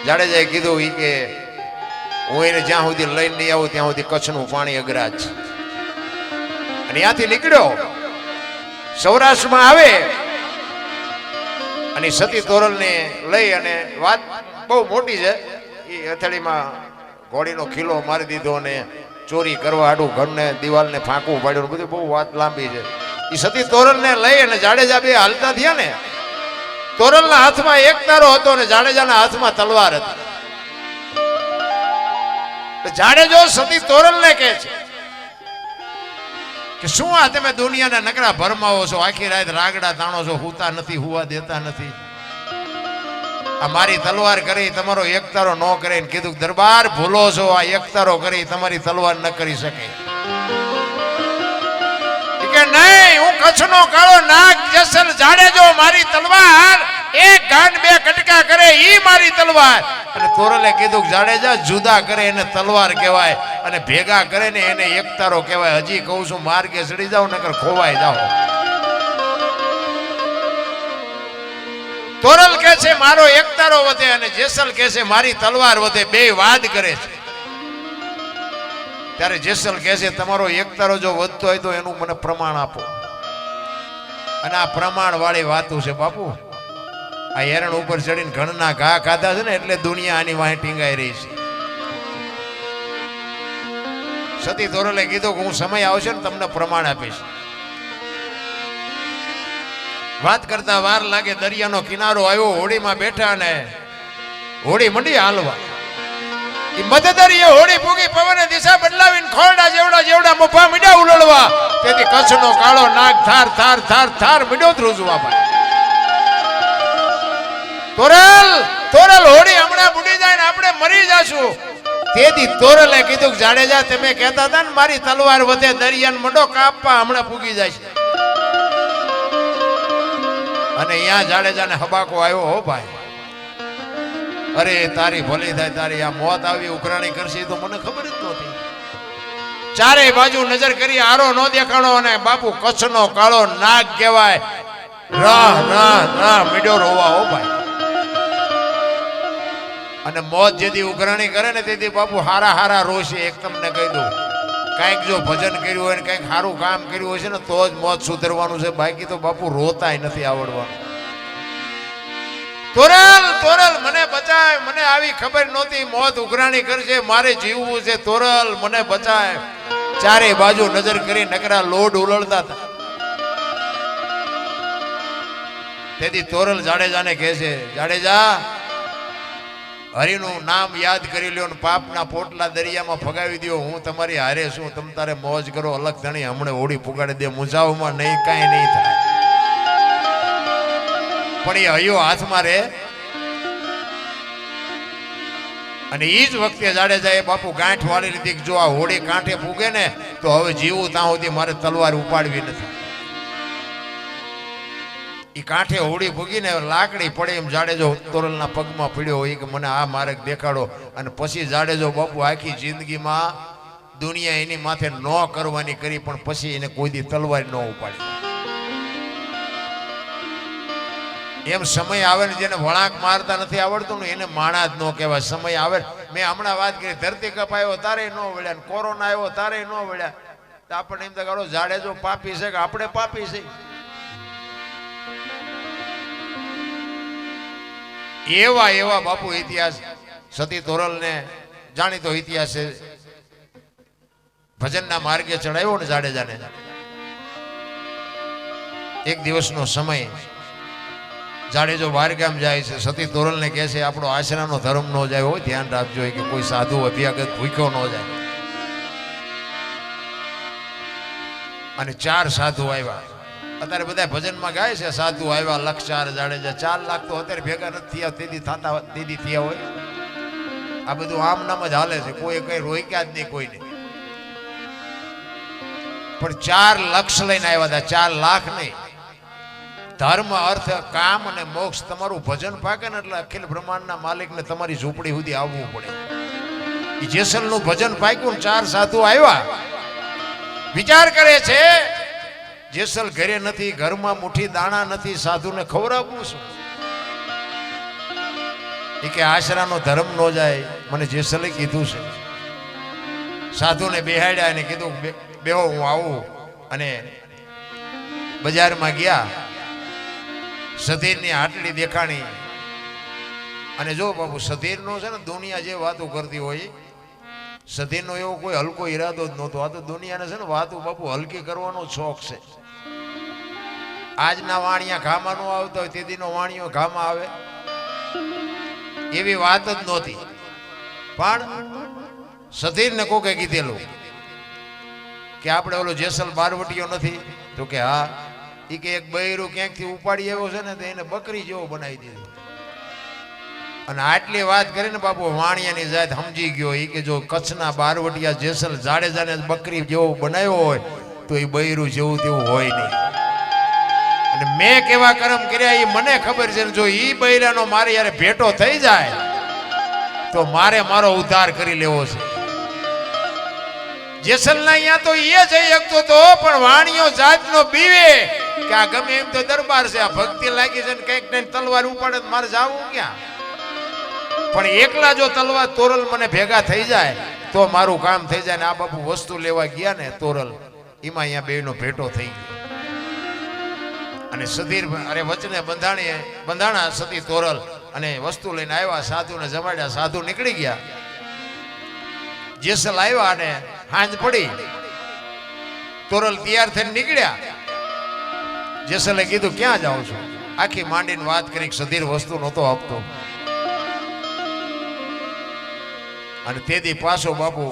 જાડેજાએ કીધું ઈ કે હું એને જ્યાં સુધી લઈને નહીં આવું ત્યાં સુધી કચ્છનું પાણી અઘરા છે. અને ત્યાંથી નીકળ્યો સૌરાષ્ટ્રમાં આવે અને સતી તોરલને લઈ અને વાત બહુ મોટી છે. એ હથેળીમાં ઘોડીનો ખીલો મારી દીધો અને ચોરી કરવા આડું ઘરને દિવાલને ફાંકવું પાડ્યું, બધું બહુ વાત લાંબી છે. એ સતી તોરલને લઈ અને જાડેજા બે હાલતા થયા ને, તોરલના હાથમાં એક તારો હતો અને જાડેજાના હાથમાં તલવાર હતી. જાડેજો સતી તોરલને કહે છે કે શું આ તમે દુનિયાના નકરા ભરમાવો છો, આખી રાત રાગડા તાણો છો, હુતા નથી, હુવા દેતા નથી. આ મારી તલવાર કરી તમારો એક તારો ન કરે. કીધું દરબાર ભૂલો છો, આ એક તારો કરી તમારી તલવાર ન કરી શકે. કે નહીં, હું કચ્છનો કાળો નાગ જેસલ જાડેજો, મારી તલવાર એક ગાંઠ બે કટકા કરે ઈ મારી તલવાર. અને તોરલે કીધું જાડેજા જુદા કરે એને તલવાર કહેવાય અને ભેગા કરે ને એને એક તારો કહેવાય. હજી કહું છું માર્ગે ચડી જાવ નકર ખોવાઈ જાવ. તોરલ કહે છે મારો એક તારો વધે અને જેસલ કહે છે મારી તલવાર વધે. બે વાદ કરે છે. ત્યારે જેસલ કહે છે તમારો એક તારો જો વધતો હોય તો એનું મને પ્રમાણ આપો. અને આ પ્રમાણ વાળી વાતું છે બાપુ. આ હેરણ ઉપર ચડીને ઘણના ઘા ખાધા છે ને એટલે દુનિયા આની વાહે ટીંગાઈ રહી છે. સતી તોરલે કીધું કે હું સમય આવશે ને તમને પ્રમાણ આપીશ. વાત કરતા વાર લાગે, દરિયાનો કિનારો આવ્યો, હોડીમાં બેઠા ને હોડી મંડી હાલવા. મધદરિયે હોડી પૂગી, પવને દિશા બદલાવીને ખોરડા જેવડા જેવડા મુફા મીડા ઉલળવા. તેથી કચ્છનો કાળો નાગ થાર થાર થાર થાર મીડો ધ્રુજવા ભાઈ. તોરલ તોરલ હોડી હમણાં બુડી જાય ને આપણે મરી જાશું. તેથી તોરલે કીધું જાડેજા તમે કહેતા હતા ને મારી તલવાર વધે, દરિયાને મંડો કાપવા હમણાં પૂગી જાય છે. અને અહીંયા જાડેજાને હબાકો આવ્યો હો ભાઈ. અરે તારી ભલી થાય, તારી આ મોત આવી ઉઘરાણી કરશે તો મને ખબર જ નહોતી. ચારે બાજુ નજર કરી, આરો નો દેખાણો અને બાપુ કચ્છનો કાળો નાગ કહેવાય. રાહ રાહ રાહ મીડો રોવા હો ભાઈ. અને મોત જેથી ઉઘરાણી કરે ને તેથી બાપુ હારા હારા રોશે. એક તમને કહી દઉં, કઈક જો ભજન કર્યું હોય ને કઈક સારું કામ કર્યું હોય છે ને તો જ મોત સુધરવાનું છે, બાકી તો બાપુ રોતાય નથી આવડવાનું. તોરલ તોરલ મને બચાય, મને આવી ખબર નહોતી મોત ઉઘરાણી કરશે, મારે જીવવું છે, તોરલ મને બચાય. ચારે બાજુ નજર કરી નકરા લોડ ઉલળતા હતા. તેથી તોરલ જાડેજાને કહે છે જાડેજા હરિનું નામ યાદ કરી લ્યો ને પાપના પોટલા દરિયામાં ફગાવી દો. હું તમારી હારે છું, તમ તારે મોજ કરો. અલગ ધણી હમણે હોડી પુગાડી દે, મુંજાવમાં નહીં કાંઈ નહીં થાય. પણ એ હૈયો હાથમાં રે. અને એ જ વખતે જાડેજાએ બાપુ ગાંઠ વાળી લીધી, જો આ હોડી કાંઠે ફૂગે ને તો હવે જીવું ત્યાં સુધી મારે તલવાર ઉપાડવી નથી. એ કાંઠે હોડી ફૂગીને લાકડી પડે એમ જાડેજો તોરલના પગમાં પડ્યો હોય કે મને આ માર્ગ દેખાડો. અને પછી જાડેજો બાપુ આખી જિંદગીમાં દુનિયા એની માથે ન કરવાની કરી, પણ પછી એને કોઈ દી તલવાર ન ઉપાડી. એમ સમય આવે ને જેને વળાંક મારતા નથી આવડતું ને એને માણા જ ન કહેવાય. સમય આવે, મેં હમણાં વાત કરી, ધરતી કપ આવ્યો તારે ન વળ્યા, કોરોના આવ્યો તારે ન વળ્યા. તો આપણને એમ તો જાડેજો પાપી છે કે આપણે પાપી છે? એવા એવા બાપુ ઇતિહાસ. સતી તોરલને જાણીતો ઇતિહાસ છે. ભજનના માર્ગે ચડાવ્યો ને જાડેજાને. એક દિવસનો સમય, જાડેજો બહારગામ જાય છે. સતી તોરલને કહે છે આપણો આશરાનો ધર્મ ન જાય હોય, ધ્યાન રાખજો કે કોઈ સાધુ અભ્યાગત ભૂખ્યો ન જાય. અને 4 સાધુ આવ્યા. અત્યારે બધા ભજનમાં ગાય છે સાધુ આવ્યા 1,04,000 જાડેજા. 4 લાખ તો અત્યારે ભેગા નથી થયા, તેથી થયા હોય. આ બધું આમ નામ જ હાલે છે, કોઈ કઈ રોક્યા જ નહીં કોઈને. પણ 4 લક્ષ લઈને આવ્યા હતા, 4 લાખ નહીં. ધર્મ અર્થ કામ અને મોક્ષ, તમારું ભજન પાકે ને એટલે અખિલ બ્રહ્માંડના માલિકને તમારી ઝૂંપડી સુધી આવવું પડે. એ જેસલનું ભજન પાક્યું ને 4 સાધુ આવ્યા. વિચાર કરે છે જેસલ ઘરે નથી, ઘરમાં મુઠ્ઠી દાણા નથી, સાધુને ખવડાવવું શું? એ કે આશરાનો ધર્મ ન જાય, મને જેસલે કીધું છે. સાધુને બેહાડ્યા અને કીધું બેહો હું આવું. અને બજારમાં ગયા, સધીરની હાટડી દેખાણી. અને જો બાપુ સધીરનો છે ને દુનિયા જે વાતો કરતી હોય, સધીરનો એવો કોઈ હલકો ઈરાદો જ નહોતો. આ તો દુનિયાને છે ને વાતો બાપુ હલકી કરવાનો શોખ છે. આજના વાણિયા ઘામાં નો આવતા હોય, તેદીનો વાણિયો ઘામાં આવે એવી વાત જ નહોતી. પણ સધીરને કોકે કીધેલું કે આપણે ઓલો જેસલ બારવટીયો નથી? તો કે હા. એ કે એક બૈરું ક્યાંકથી ઉપાડી આવ્યો છે ને તો એને બકરી જેવો બનાવી દીધો. અને આટલી વાત કરીને બાપુ વાણિયાની જાત સમજી ગયો. એ કે જો કચ્છના બારવટીયા જેસલ જાડેજાને બકરી જેવો બનાવ્યો હોય તો એ બૈરું જેવું તેવું હોય નહીં. અને મેં કેવા કર્મ કર્યા એ મને ખબર છે. જો એ બૈરાનો મારે યારે ભેટો થઈ જાય તો મારે મારો ઉદ્ધાર કરી લેવો છે. જેસલના અહીંયા તો એ જઈ શકતો તો, પણ વાણિયો જાતનો બીવે કે આ ગમે એમ તો દરબાર છે, આ ભક્તિ લાગી છે ને કંઈક ને તલવાર ઉપાડે મારે જાવું ક્યાં? પણ એકલા જો તલવાર તોરલ મને ભેગા થઈ જાય તો મારું કામ થઈ જાય. ને આ બાપુ વસ્તુ લેવા ગયા ને તોરલ, એમાં અહીંયા બેનો ભેટો થઈ ગયો. અને સધીર અરે વચને બંધાણા સતી તોરલ અને વસ્તુ લઈને આવ્યા, સાધુને જમાડ્યા. સાધુ નીકળી ગયા. જેસલ આવ્યા અને હાંજ પડી, તોરલ તૈયાર થઈને નીકળ્યા. જેસલે કીધું ક્યાં જાઓ છો? આખી માંડીને વાત કરી. સધીર વસ્તુ નહોતો આપતો. અને તેથી પાછો બાપુ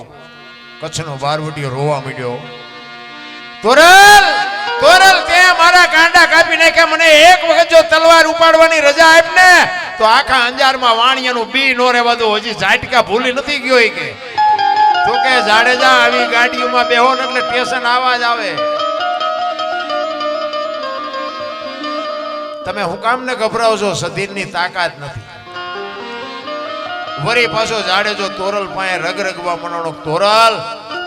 કચ્છનો બારવટીયો રોવા માંડ્યો. તોરલ તોરલ તે મારા કાંડા કાપી નાખ્યા. મને એક વખત જો તલવાર ઉપાડવાની રજા આપ ને તો આખા અંજારમાં વાણિયાનું બી નો રહેવા દો. હજી ઝાટકા ભૂલી નથી ગયો. એ કે તો કે જાડેજા આવી ગાડીઓમાં બેહો ને એટલે સ્ટેશન આવાજ આવે. તમે હું કામ ને ગભરાવ છો? સધીરની તાકાત નથી. વરી પાછો જાડેજો તોરલ પાસે રગરગવા મનાણો. તોરલ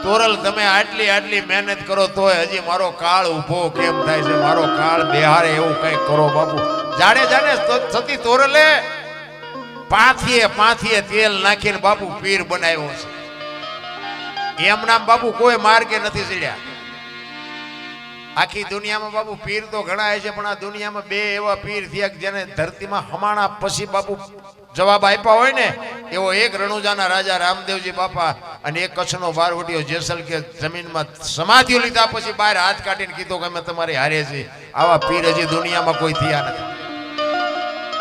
તોરલ તમે આટલી મહેનત કરો તોય હજી મારો કાળ ઉભો કેમ થાય છે? મારો કાળ બેહારે એવું કઈક કરો બાપુ. જાડેજાને સતી તોરલે પાથીએ તેલ નાખીને બાપુ પીર બનાવ્યો છે. એમ નામ બાપુ કોઈ માર્ગે નથી ચડ્યા. આખી દુનિયામાં બાપુ પીર તો ઘણા છે, પણ આ દુનિયામાં બે એવા પીર થયા જેને ધરતીમાં હમાણા પછી બાપુ જવાબ આપ્યા હોય ને, એવો એક રણુજાના રાજા રામદેવજી બાપા અને એક કચ્છનો બારવટીયો જેસલ કે જમીનમાં સમાધિઓ લીધા પછી બહાર હાથ કાઢીને કીધું કે અમે તમારી હારે છીએ. આવા પીર હજી દુનિયામાં કોઈ થયા નથી.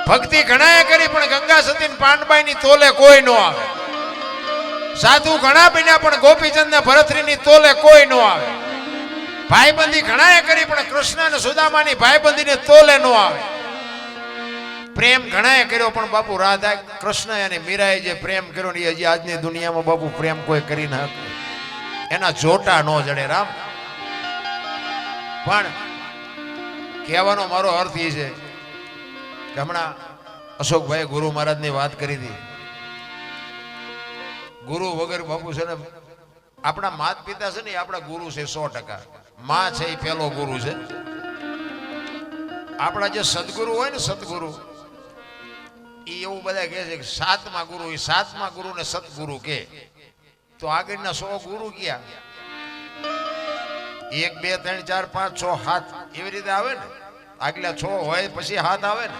ભક્તિ ઘણાએ કરી પણ ગંગા સતી પાંડબાઈ ની તોલે કોઈ ન આવે. સાધુ ઘણા બન્યા પણ ગોપીચંદ ને ભરતરી ની તોલે કોઈ ન આવે. ભાઈબંધી ઘણાએ કરી પણ કૃષ્ણ અને સુદામાની ભાઈબંધી ને તોલે ન આવે. પ્રેમ ઘણાએ કર્યો પણ બાપુ રાધા કૃષ્ણ અને મીરાએ જે પ્રેમ કર્યો ને હજી આજની દુનિયામાં બાપુ પ્રેમ કોઈ કરી ના શકે. એના જોટા ન જડે રામ. પણ કહેવાનો મારો અર્થ એ છે કે હમણાં અશોકભાઈ ગુરુ મહારાજની વાત કરી હતી. ગુરુ વગર બાપુ છે ને આપણા માતા પિતા છે ને એ આપણા ગુરુ છે 100%. માં છે એ પહેલો ગુરુ છે. આપણા જે સદગુરુ હોય ને સદગુરુ એ એવું બધા કહે છે કે સાતમા ગુરુ, એ સાતમા ગુરુ ને સદગુરુ કે. તો આગળના 100 ગુરુ ક્યાં? 1 2 3 4 5 6 7 એવી રીતે આવે ને. આગલા 6 હોય પછી 7 આવે ને.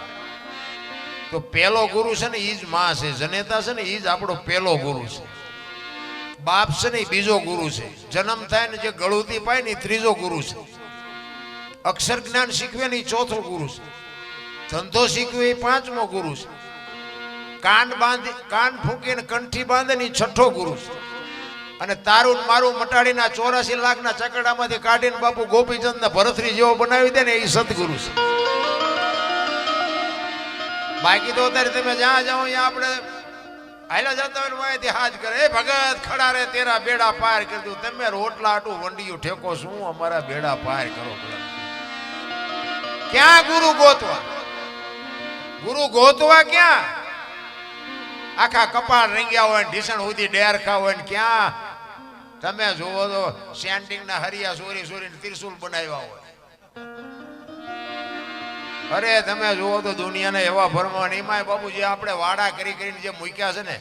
તો પહેલો ગુરુ છે ને એ જ માં છે. જનેતા છે ને એ જ આપણો પહેલો ગુરુ છે. બાપ છે ને એ બીજો ગુરુ છે. જન્મ થાય ને જે ગળુતી પાય ને એ ત્રીજો ગુરુ છે. અક્ષર જ્ઞાન શીખવે ને એ ચોથો ગુરુ છે. ધંધો શીખવે એ 5મો ગુરુ છે. કાન ફૂંકીને કંઠી બાંધે ને એ 6ઠો ગુરુ છે. અને તારું મારું મટાડીને 84 લાખના ચકડામાંથી કાઢીને બાપુ ગોપીચંદ ને ભરતરી જેવો બનાવી દે ને એ સદગુરુ છે. બાકી તો અત્યારે તમે જ્યાં જાઓ ત્યાં આપણે હાલા જતા હોય માહિતી હાથ કરે, એ ભગત ખડા રે તેરા બેડા પાર કરી દઉં. તમે રોટલા આટું વંડિયું ઠેકો શું અમારા બેડા પાર કરો? ક્યાં ગુરુ ગોતવા? ગુરુ ગોતવા ક્યાં? આખા કપાળ રંગ્યા હોય, ઢીસણ સુધી ડેરખા હોય ને ક્યાં તમે જોવો તો સેન્ટિંગ ના હરિયા સોરી ત્રિશુલ બનાવ્યા હોય. અરે તમે જુઓ તો દુનિયાને એવા ભરમાન એમાંય બાપુજી આપણે વાડા કરી કરીને જે મૂક્યા છે ને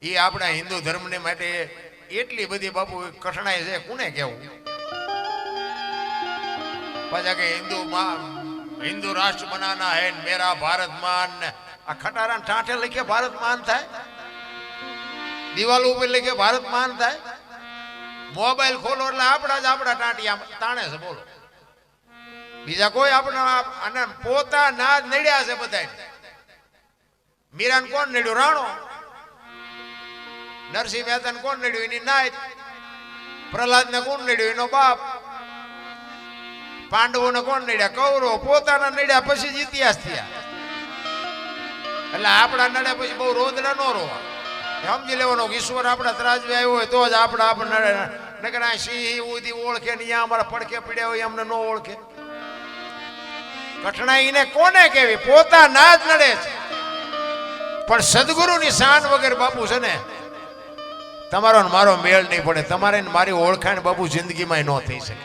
એ આપણા હિન્દુ ધર્મને માટે એટલી બધી બાપુ કઠણાઈ છે કોને કેવું પાછા કે હિન્દુ રાષ્ટ્ર બનાના હે મેરા ભારત માન ને આ ખટારા ઠાઠે લખે ભારત માન થાય દિવાલ ઉપર લખે ભારત માન થાય મોબાઈલ ખોલો એટલે આપણા ટાંટિયા તાણે છે બોલો બીજા કોઈ આપણા પોતાના જ નડ્યા છે બધા મીરાને કોણ નડ્યું રાણો નરસિંહ મહેતાને કોણ નડ્યું એની નાયત પ્રહલાદને કોણ નડ્યું એનો બાપ પાંડવોને કોણ નડ્યા કૌરવ પોતાના નડ્યા પછી જ ઇતિહાસ થયા એટલે આપણા નડ્યા પછી બહુ રોદડા ન રોવા સમજી લેવાનો ઈશ્વર આપણા ત્રાજવે આવ્યો હોય તો જ આપણે નકર આ સિંહ ઉધી ઓળખે ને અહીંયા અમારા પડખે પીડ્યા હોય અમને ન ઓળખે કઠણાઈને કોને કેવી પોતાના જ નડે છે પણ સદગુરુની શાન વગર બાપુ છે ને તમારો ને મારો મેળ નહીં પડે તમારે ને મારી ઓળખાણ બાપુ જિંદગીમાં ન થઈ શકે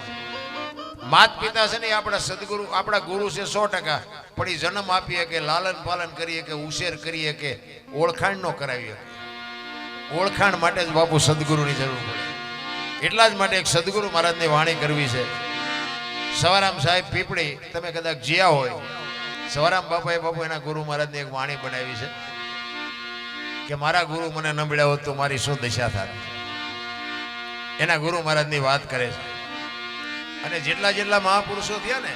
માત પિતા છે ને આપણા સદગુરુ આપણા ગુરુ છે 100% પણ એ જન્મ આપીએ કે લાલન પાલન કરીએ કે ઉછેર કરીએ કે ઓળખાણ ન કરાવીએ ઓળખાણ માટે જ બાપુ સદગુરુની જરૂર પડે એટલા જ માટે એક સદગુરુ મહારાજની વાણી કરવી છે સવારામ સાહેબ પીપળી તમે કદાચ જ્યાં હોય સવારામ બાપાએ બાપુ એના ગુરુ મહારાજની એક વાણી બનાવી છે કે મારા ગુરુ મને ન મળ્યા હોત તો મારી શું દશા થાત એના ગુરુ મહારાજની વાત કરે છે અને જેટલા મહાપુરુષો થયા ને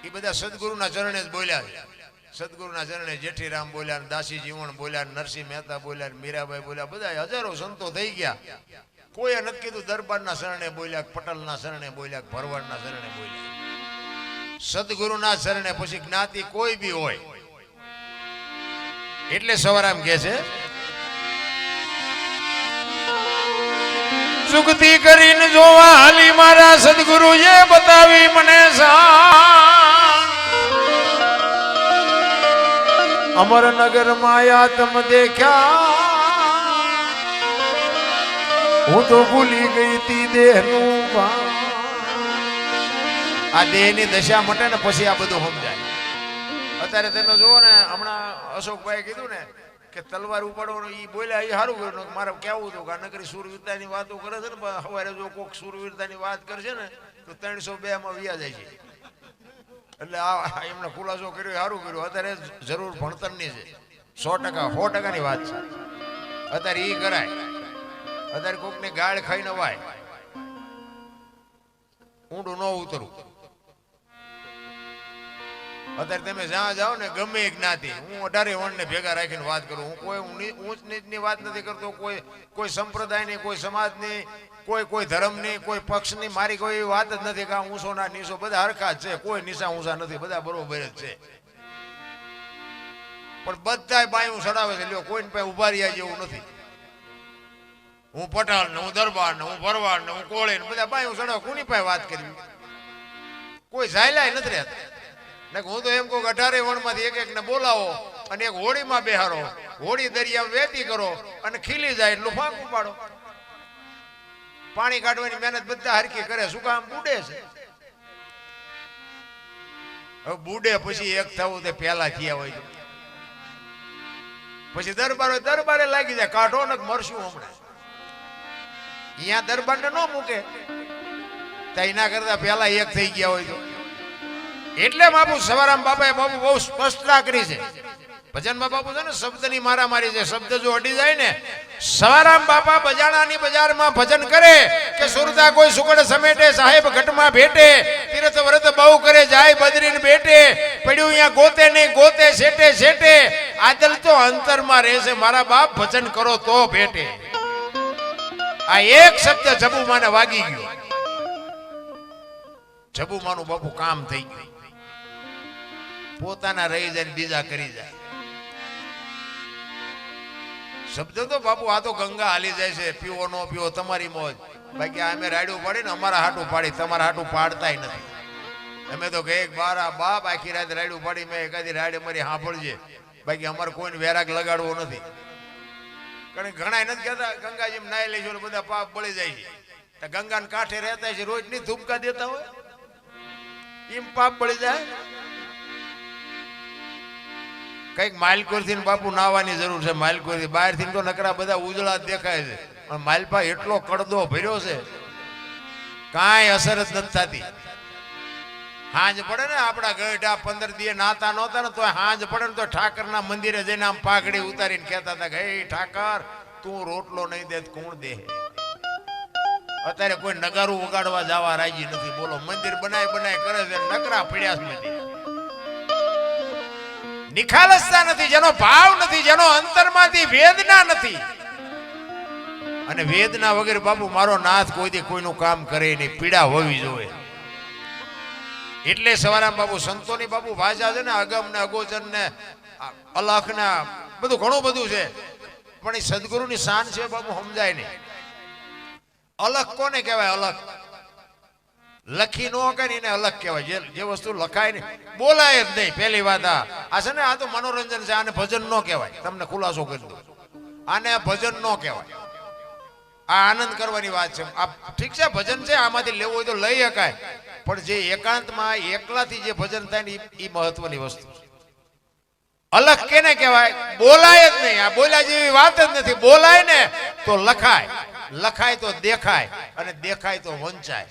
એ બધા સદગુરુના ચરણે જ બોલ્યા છે સદગુરુના ચરણે જેઠીરામ બોલ્યા દાસી જીવણ બોલ્યા નરસિંહ મહેતા બોલ્યા મીરાબાઈ બોલ્યા બધા હજારો સંતો થઈ ગયા કોઈએ નથી કીધું દરબારના શરણે બોલ્યા પટેલના શરણે બોલ્યા ભરવાડના શરણે બોલ્યા સદગુરુના શરણે પછી જ્ઞાતિ કોઈ બી હોય એટલે સવારામ કહે છે સુખતી કરીને જોવા હાલી મારા સદગુરુએ બતાવી મને અમરનગર માયા તમ દેખ્યા હું તો ભૂલી ગઈ તી દેહનું આ દેહની દશા મટે ને પછી આ બધું સમજાય અત્યારે તમે જુઓ ને હમણાં અશોકભાઈ કીધું ને કે તલવાર ઉપાડવાનું એ બોલ્યા એ સારું કર્યું મારે કેવું હતું કે નકરી સુરવીરતાની વાતો કરે છે ને સવારે જો કોઈક સુરવીરતાની વાત કરશે ને તો 302 માં વ્યા જાય છે એટલે આ એમને ખુલાસો કર્યો સારું કર્યું અત્યારે જરૂર ભણતરની છે 100% ની વાત છે અત્યારે એ કરાય અત્યારે કોકને ગાળ ખાઈ નવાય ઊંડું ન ઉતરવું અત્યારે તમે જ્યાં જાઓ ને ગમે એક જ્ઞાતિ હું 18 વર્ણને ભેગા રાખીને વાત કરું હું કોઈ ઊંચ નીચની વાત નથી કરતો કોઈ સંપ્રદાયની કોઈ સમાજની કોઈ ધર્મની કોઈ પક્ષની મારી કોઈ વાત જ નથી કે ઊંચો ના નીચો બધા હરખા જ છે કોઈ નીચા ઊંચા નથી બધા બરોબર જ છે પણ બધા બાયું ચડાવે છે લ્યો કોઈને પાસે ઉભા રહ્યા જેવું નથી હું પટાલ ને હું દરબાર ને હું ભરવાડ ને હું કોળે ને બધા બાયું ચડાવે કોની પાસે વાત કરવી કોઈ ઝાયલાય નથી રહેતા હું તો એમ કહું 18 વર્ણમાંથી એક ને બોલાવો અને એક હોળીમાં બેહારો હોળી દરિયામાં વેતી કરો અને ખીલી જાય એટલું ફાંકું પાડો પાણી કાઢવાની મહેનત બધા હરખી કરે શું કામ બુડે છે હવે બુડે પછી એક થવું તે પહેલા થયા હોય પછી દરબારે લાગી જાય કાઢો ને મરશું હમણાં અહીંયા દરબારને ન મૂકે તો એના કરતા પહેલા એક થઈ ગયા હોય તો એટલે બાપુ સવારામ બાપાએ બાપુ બહુ સ્પષ્ટતા કરી છે ભજનમાં બાપુ છે ને શબ્દની મારામારી છે શબ્દ જો અડી જાય ને સવારામ બાપા બજાણાની બજારમાં ભજન કરે કે સુરતા કોઈ સુકડ સમેટે સાહેબ ઘટમાં ભેટે તીર્થ વ્રત બહુ કરે જાય બદરીને બેટે પડ્યું અહીંયા ગોતે નહીં ગોતે સેટે સેટે આદલ તો અંતરમાં રહેશે મારા બાપ ભજન કરો તો ભેટે આ એક શબ્દ જબુમાને વાગી ગયો જબુમાનું બાપુ કામ થઈ ગયું પોતાના રહી જાય બીજા કરી જાય શબ્દ તો બાપુ આ તો ગંગા હાલી જાય છે પીવો નો પીવો તમારી મોજ બાકી અમે રાડ્યું પાડી ને અમારા હાટું પાડી તમારા હાટું પાડતાય નથી અમે તો કે એક બારા બાપ આખી રાત રાડ્યું પાડી મેં એકાદી રાડે મારી સાંભળજે બાકી અમારે કોઈને વેરાગ લગાડવો નથી કારણ ઘણા નથી કહેતા ગંગાજી નાઈ લઈશું બધા પાપ બળી જાય છે ગંગાને કાંઠે રહેતા છે રોજ ની ધૂમકા દેતા હોય એમ પાપ બળી જાય કઈક માલકોરથી ને બાપુ નાવાની જરૂર છે. માલકોરથી બહારથી તો નકરા બધા ઉજળા જ દેખાય છે, પણ માલપા એટલો કડદો ભર્યો છે, કાંઈ અસર જ નથી થતી. હાંજ પડે ને આપણા ગઢા 15 દિવસ નાતા નહોતા ને તો હાંજ પડે ને તો ઠાકરના મંદિરે જઈને આમ પાઘડી ઉતારીને કહેતા હતા કે હે ઠાકર તું રોટલો નહીં દે કોણ દે. અત્યારે કોઈ નગારું વગાડવા જવા રાજી નથી. બોલો, મંદિર બનાય કરે છે, નકરા પડ્યા છે મંદિર. નિખાલસતા નથી, જેનો ભાવ નથી, જેનો અંતરમાંથી વેદના નથી. અને વેદના વગર બાપુ મારો નાથ કોઈ દી કોઈનું કામ કરે નહીં. પીડા હોવી જોઈએ. એટલે સવારામ બાપુ સંતોની બાપુ ભાષા છે ને, અગમ ને અગોચર ને અલખ ને બધું ઘણું બધું છે, પણ એ સદગુરુની શાન છે બાપુ, સમજાય નહીં. અલખ કોને કહેવાય? અલખ લખી ન કરે એને અલગ કહેવાય. જે વસ્તુ લખાય ને બોલાય જ નહીં. પહેલી વાત આ છે ને, આ તો મનોરંજન છે, આને ભજન ન કહેવાય. તમને ખુલાસો કરી દઉં, આને ભજન ન કહેવાય. આ આનંદ કરવાની વાત છે. આ ઠીક છે, ભજન છે, આમાંથી લેવું હોય તો લઈ શકાય, પણ જે એકાંતમાં એકલાથી જે ભજન થાય ને એ મહત્વની વસ્તુ છે. અલગ કેને કહેવાય? બોલાય જ નહીં. આ બોલ્યા જેવી વાત જ નથી. બોલાય ને તો લખાય, લખાય તો દેખાય, અને દેખાય તો વંચાય.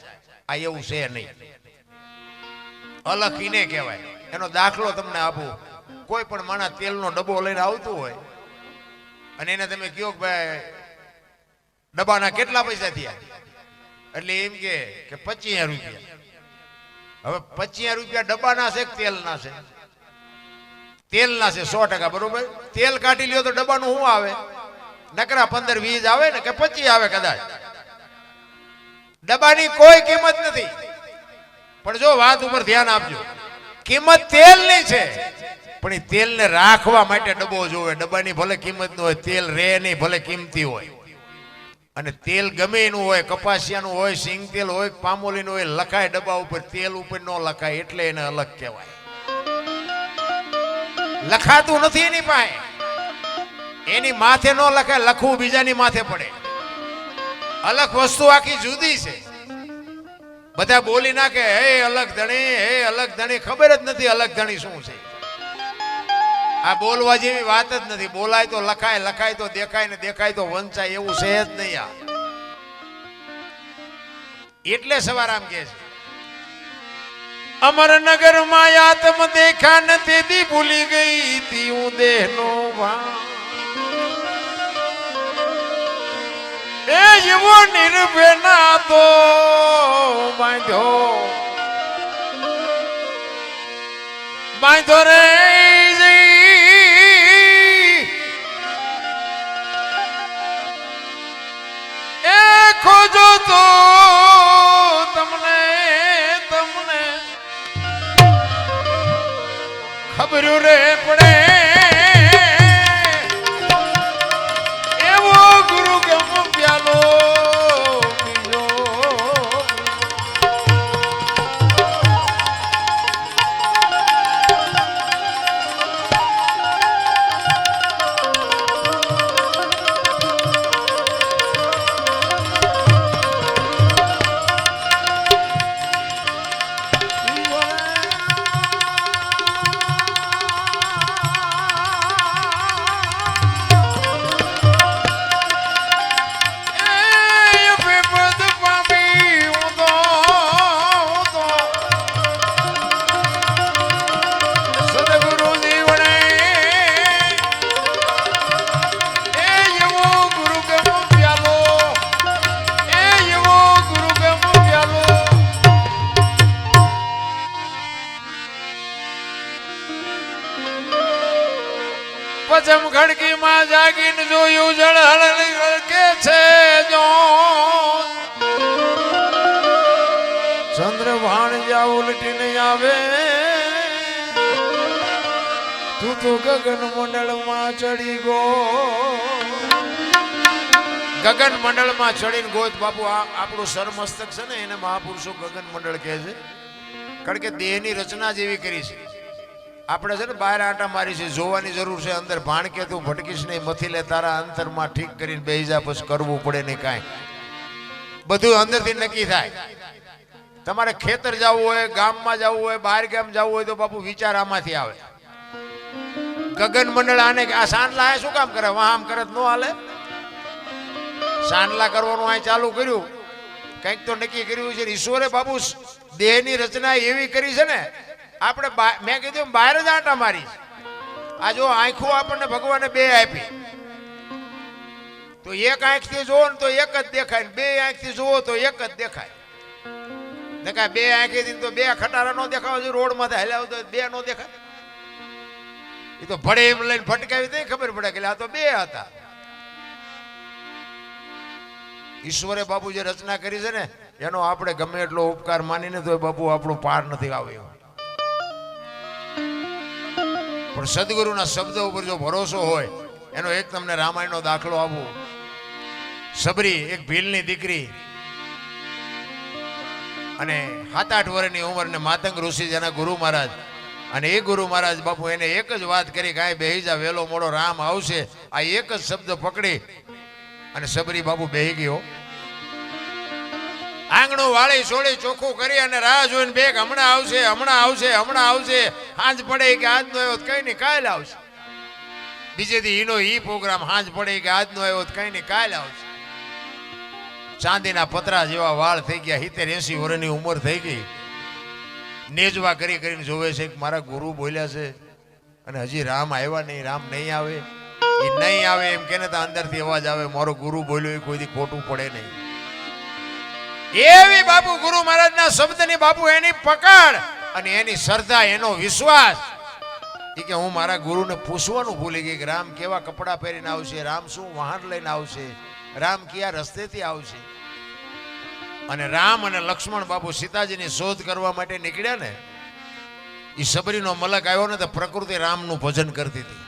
આ એવું છે નહીં. અલગ ઈને કહેવાય. એનો દાખલો તમને આપું. કોઈ પણ માણસ તેલનો ડબ્બો લઈને આવતું હોય અને એને તમે કહો કે ભાઈ ડબ્બાના કેટલા પૈસા થયા, એટલે એમ કે 25 રૂપિયા. હવે 25 રૂપિયા ડબ્બાના છે કે તેલના છે? તેલના છે 100%. બરોબર, તેલ કાઢી લ્યો તો ડબ્બાનું શું આવે? નકરા 15-20 આવે ને કે 25 આવે કદાચ. ડબ્બાની કોઈ કિંમત નથી. પણ જો વાત ઉપર ધ્યાન આપજો, કિંમત તેલની છે, પણ એ તેલને રાખવા માટે ડબ્બો જોવે. ડબ્બાની ભલે કિંમત ન હોય, તેલ રે નહીં, ભલે કિંમતી હોય. અને તેલ ગમે એનું હોય, કપાસિયાનું હોય, સિંગ તેલ હોય, પામોલીનું હોય, લખાય ડબ્બા ઉપર. તેલ ઉપર ન લખાય, એટલે એને અલગ કહેવાય. લખાતું નથી એની પાસે, એની માથે ન લખાય, લખવું બીજાની માથે પડે. અલગ વસ્તુ આખી જુદી છે. બધા બોલી નાખે હે અલગ ધણી, હે અલગ ધણી. ખબર જ નથી અલગ ધણી શું છે. આ બોલવા જેવી વાત જ નથી. બોલાય તો લખાય, લખાય તો દેખાય, ને દેખાય તો વંચાય. એવું છે જ નહીં આ. એટલે સવારામ કે છે, અમરનગર માં આત્મ દેખા નથી દી, ભૂલી ગઈ તી હું દેહનો ભાવ. એ જીવો નિર્ભેના તો બાંધ્યો, બાંધો રે એ ખોજો તો તમને ખબર રે પડે. એવો ગુરુ ગમ પ્યાલો પીજો. પચમ ખડકી માં જાગીને જોયું જળ કે છે જો ચંદ્ર ભાણ જા ઉલટીને આવે. તું તો ગગન મંડળ માં ચડી ગો. ગગન મંડળ માં ચડીને ગોત બાપુ. આપણું સરમસ્તક છે ને, એને મહાપુરુષો ગગન મંડળ કહે છે. કારણ કે દેહની રચના જેવી કરી છે. આપણે છે ને બહાર આંટા મારી છે, જોવાની જરૂર છે. અંદર ભાણ કે તું ભટકીશ નહીં, મથી લે તારા અંતરમાં ઠીક કરીને બેસી જા, પછી કરવું પડે નહીં કાંઈ. બધું અંદરથી નક્કી થાય. તમારે ખેતર જવું હોય, ગામમાં જવું હોય, બહાર ગામ જવું હોય તો બાપુ વિચાર આમાંથી આવે. ગગન મંડળ આને આ સાંડલા આ શું કામ કરે આમ કરે નો હાલે સાંડલા કરવાનું આ ચાલુ કર્યું કંઈક તો નક્કી કર્યું છે ઈશ્વરે બાબુ દેહની રચના એવી કરી છે ને આપણે મેં કીધું બહાર જ આંટા મારી આ જો આંખો આપણને ભગવાને બે આપી તો એક આંખથી જોવો ને તો એક જ દેખાય બે આંખથી જોવો તો એક જ દેખાય દેખાય બે આંખથી તો બે ખટારા નો દેખાવ છે રોડ માંથી હલાવ તો બે નો દેખાય એ તો ભડે એમ લઈને ફટકાવી દે ખબર પડે કે આ તો બે હતા ઈશ્વરે બાપુ જે રચના કરી છે ને એનો આપણે ગમે એટલો ઉપકાર માનીને તો બાપુ આપણો પાર નથી આવ્યો પણ સદગુરુના શબ્દ ઉપર જો ભરોસો હોય એનો એક તમને રામાયણનો દાખલો આપું સબરી એક ભીલની દીકરી અને 7-8 વર્ષની ઉંમરને માતંગ ઋષિ જેના ગુરુ મહારાજ અને એ ગુરુ મહારાજ બાપુ એને એક જ વાત કરી કે બેહી જા વેલો મોડો રામ આવશે આ એક જ શબ્દ પકડી અને સબરી બાપુ બેહી ગયો આંગણું વાળી છોડી ચોખ્ખું કરી અને રાહ જોઈને બેગ હમણાં આવશે હમણાં આવશે હમણાં આવશે હાંજ પડે કે આજનો આવ્યો કઈ નહીં કાલે આવશે બીજે દી ઈનો ઈ પ્રોગ્રામ હાંજ પડે કે આજનો આવ્યો કઈ નહીં કાલે આવશે ચાંદીના પતરા જેવા વાળ થઈ ગયા 70-80 વર્ષની ઉંમર થઈ ગઈ નેજવા કરી કરીને જોવે છે કે મારા ગુરુ બોલ્યા છે અને હજી રામ આવ્યા નહીં રામ નહીં આવે એ નહીં આવે એમ કે ને તો અંદરથી અવાજ આવે મારો ગુરુ બોલ્યો એ કોઈથી ખોટું પડે નહીં એવી બાપુ ગુરુ મહારાજના શબ્દની બાપુ એની પકડ અને એની શ્રદ્ધા એનો વિશ્વાસ એ કે હું મારા ગુરુને પૂછવાનું ભૂલી ગઈ કે રામ કેવા કપડાં પહેરીને આવશે રામ શું વાહન લઈને આવશે રામ કયા રસ્તેથી આવશે અને રામ અને લક્ષ્મણ બાપુ સીતાજીની શોધ કરવા માટે નીકળ્યા ને એ સબરીનો મલક આવ્યો ને તો પ્રકૃતિ રામનું ભજન કરતી હતી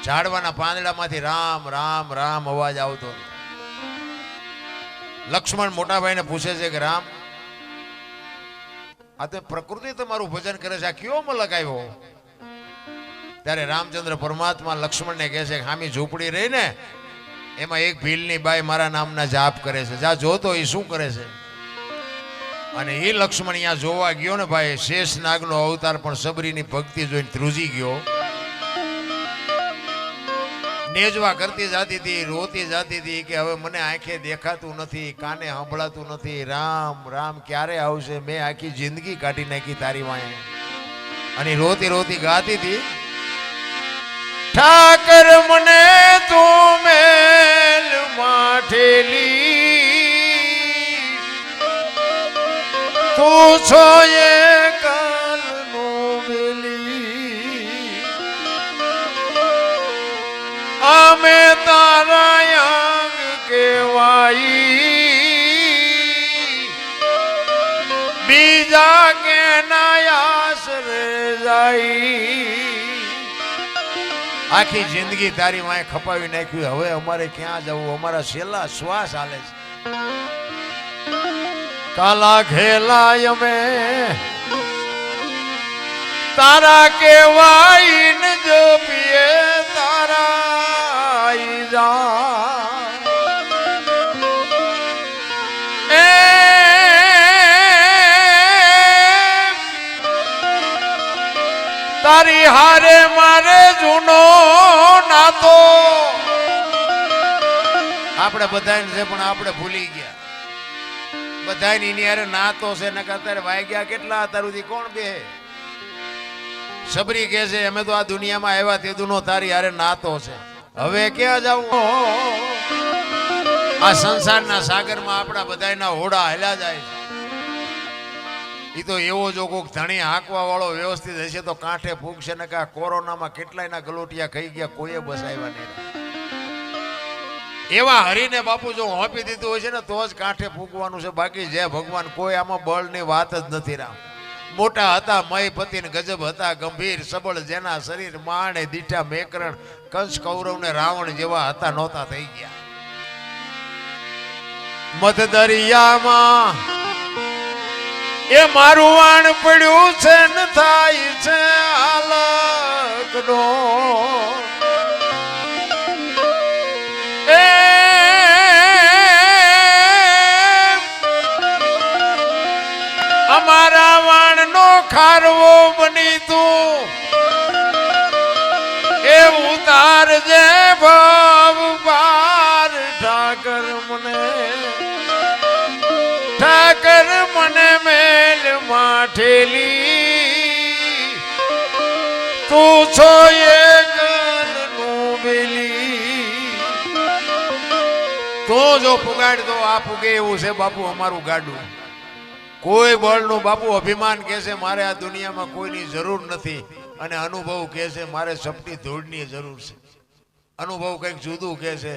ઝાડવાના પાંદડામાંથી રામ રામ રામ અવાજ આવતો લક્ષ્મણ મોટા ભાઈને પૂછે છે કે રામ આ તો પ્રકૃતિ તમારું ભજન કરે છે આ કયો મલક આવ્યો ત્યારે રામચંદ્ર પરમાત્મા લક્ષ્મણને કહે છે કે હામી ઝૂંપડી રહી ને એમાં એક ભીલની બાઈ મારા નામના જાપ કરે છે જા જોતો એ શું કરે છે અને એ લક્ષ્મણ અહીંયા જોવા ગયો ને ભાઈ શેષ નાગનો અવતાર પણ સબરીની ભક્તિ જોઈને ધ્રુજી ગયો નેજવા કરતી જાતી હતી રોતી જાતી હતી કે હવે મને આંખે દેખાતું નથી કાને સાંભળાતું નથી રામ રામ ક્યારે આવશે મેં આખી જિંદગી કાઢી નાખી તારી વાંહે અને રોતી રોતી ગાતી હતી ઠાકર મને તું મેલ માઠેલી તું છો એ કાલનો વેલી અમે તારા અંગ કેવાઈ બીજા કે ના આશરે જાય આખી જિંદગી તારી વાંહે ખપાવી નાખ્યું હવે અમારે ક્યાં જવું અમારા છેલ્લા શ્વાસ હાલે છે કાલા ઘેલા અમે તારા કેવાય ન જો પીએ તારા જા તારી હારે મારે જૂનો નાતો આપણે બધાને છે પણ આપણે ભૂલી ગયા બધાની એની હારે નાતો છે ને અત્યારે વાગ્યા કેટલા અત્યાર સુધી કોણ બે સબરી કહે છે અમે તો આ દુનિયામાં આવ્યા તે દુનો તારી હારે નાતો છે હવે ક્યાં જાવું આ સંસારના સાગરમાં આપણા બધાના હોડા હેલા જાય છે એ તો એવો જો કોઈક ધણી હાંકવા વાળો વ્યવસ્થિત હશે તો કાંઠે ફૂગશે ને કે કોરોનામાં કેટલાયના ગલોટિયા ખાઈ ગયા કોઈએ બસાવ્યા નહીં એવા હરીને બાપુ જો હોપી દીધું હોય છે ને તો જ કાંઠે ફૂગવાનું છે બાકી જે ભગવાન કોઈ આમાં બળની વાત જ નથી રામ મોટા હતા મયપતિ ને ગજબ હતા ગંભીર સબળ જેના શરીર માણે દીઠા મેકરણ કંસ કૌરવ ને રાવણ જેવા હતા નહોતા થઈ ગયા મધ દરિયામાં એ મારું વાણ પડ્યું છે ને થાય છે હાલકનો એ અમારા વાણનો ખારવો બની તું તારજે ભવ પાર ઠાકર મને મેલ માઠેલી તું છો એક બેલી તો જો પુગાડ દો આ પુગે એવું છે બાપુ અમારું ગાડું કોઈ બળનું બાપુ અભિમાન કહે છે મારે આ દુનિયામાં કોઈની જરૂર નથી અને અનુભવ કહે છે મારે સપની ધૂળની જરૂર છે અનુભવ કંઈક જુદું કહે છે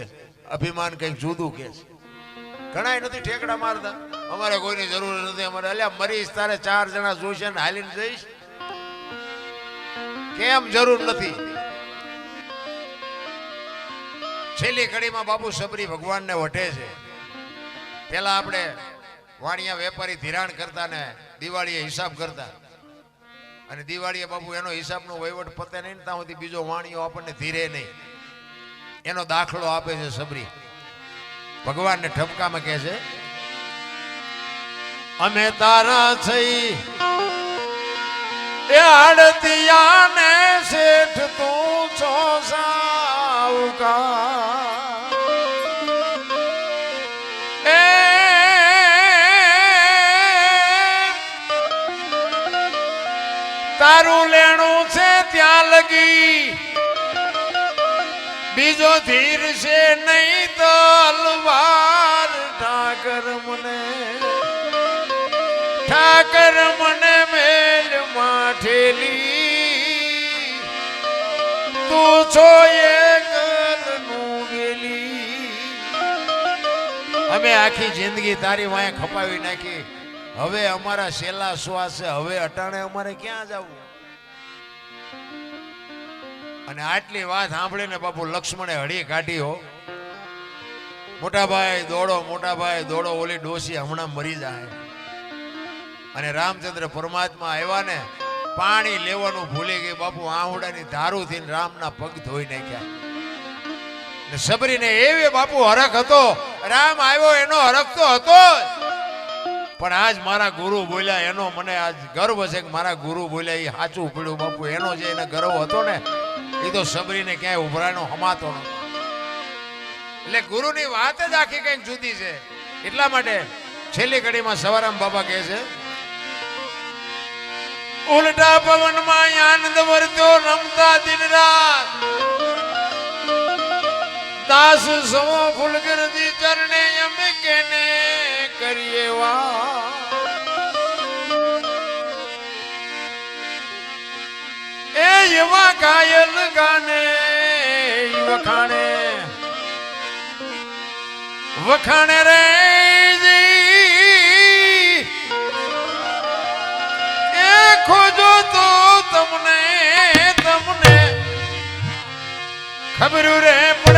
અભિમાન કંઈક જુદું કહે છે ઘણાય નથી ઠેકડા મારતા અમારે કોઈની જરૂર નથી અમારે અલ્યા મરીશ તારે 4 જણા જોશે ને હાલીને જઈશ કેમ જરૂર નથી છેલ્લી કડીમાં બાપુ સબરી ભગવાનને વઢે છે પેલા આપણે વાણિયા વેપારી ધિરાણ કરતા ને દિવાળીએ હિસાબ કરતા અને દિવાળીએ બાપુ એનો હિસાબનો વહીવટ પતે નહીં ત્યાં સુધી બીજો વાણિયો આપણને ધીરે નહીં એનો દાખલો આપે છે સબરી ભગવાનને ઠપકામાં કહે છે અમે તારા થઈ એ આડતિયા ને શેઠ તું છો સાવકાર એ તારું લેણું છે ત્યાં લગી બીજો ધીર છે નહીં તો અલવાર ઠાકર મને મેલ માઠેલી તું છો એક બેલી અમે આખી જિંદગી તારી વાંહે ખપાવી નાખી હવે અમારા છેલ્લા શ્વાસ છે હવે અટાણે અમારે ક્યાં જવું અને આટલી વાત સાંભળીને બાપુ લક્ષ્મણે હળી કાઢી હો મોટા ભાઈ દોડો ઓલી ડોસી હમણાં મરી જાય અને રામચંદ્ર પરમાત્મા આવ્યા ને પાણી લેવાનું ભૂલી ગઈ બાપુ આહુડાની ધારુથી રામના પગ ધોઈ નાખ્યા ને સબરીને એવી બાપુ હરખ હતો રામ આવ્યો એનો હરખ તો હતો પણ આજ મારા ગુરુ બોલ્યા એનો મને આજ ગર્વ છે કે મારા ગુરુ બોલ્યા એ સાચું પડ્યું બાપુ એનો જે એને ગર્વ હતો ને એ તો સબરીને ક્યાંય ઉભરાનો હમાતો નતો એટલે ગુરુની વાત જ આખી કઈક જુદી છે એટલા માટે છેલ્લી ઘડીમાં સવારામ બાબા કહે છે ઉલટા પવનમાં આનંદ વર્તો રમતા દિન રાત દાસ સવો ફૂલગરદી ચરણે અમે કેને કરીએ વા એ એવા કાયલ ગાને વખાણે રે એ ખોજો તો તમને ખબર રે પડે